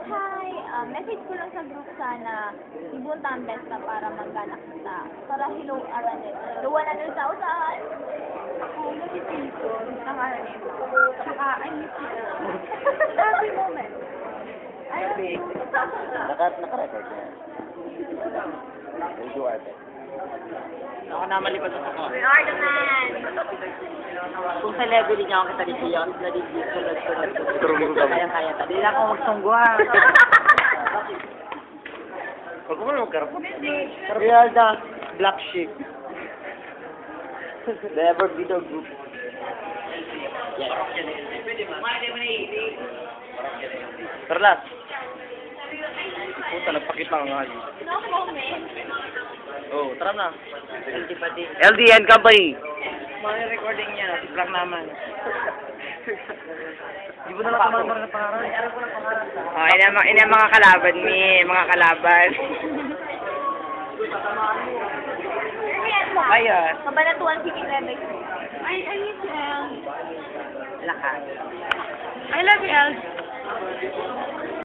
Hi! Message ko lang sa group sana, ibunta ang best na para magkanak kita. Para hello, Aranet. Hello, 100,000! Ako, nag-tito. Ang Aranet. Saka, I miss you. Happy moment. I love you. Naka-record na yan. Radio arte. Ako na malipad sa ako. We are the man! Kung sa level niya ako kita dito yun, Turungo ka mo. kaya. Dali lang ako magsunggo ha. Huwag mo na magkarapot. We are the black sheep. Never be the group. Yes. Perlas. Puta, nagpakita ka nga yun. No comment. Oh, tara na. Antipati. LDN Company. Mga recording niya, si Frank naman. Di mo na lang tumamara na pangaran. Oh, ina mga kalaban ni, mga kalaban. Ayan mo. Ayun. Kabanatuan si Rebek. I miss you, El. Lakas. I love you, El.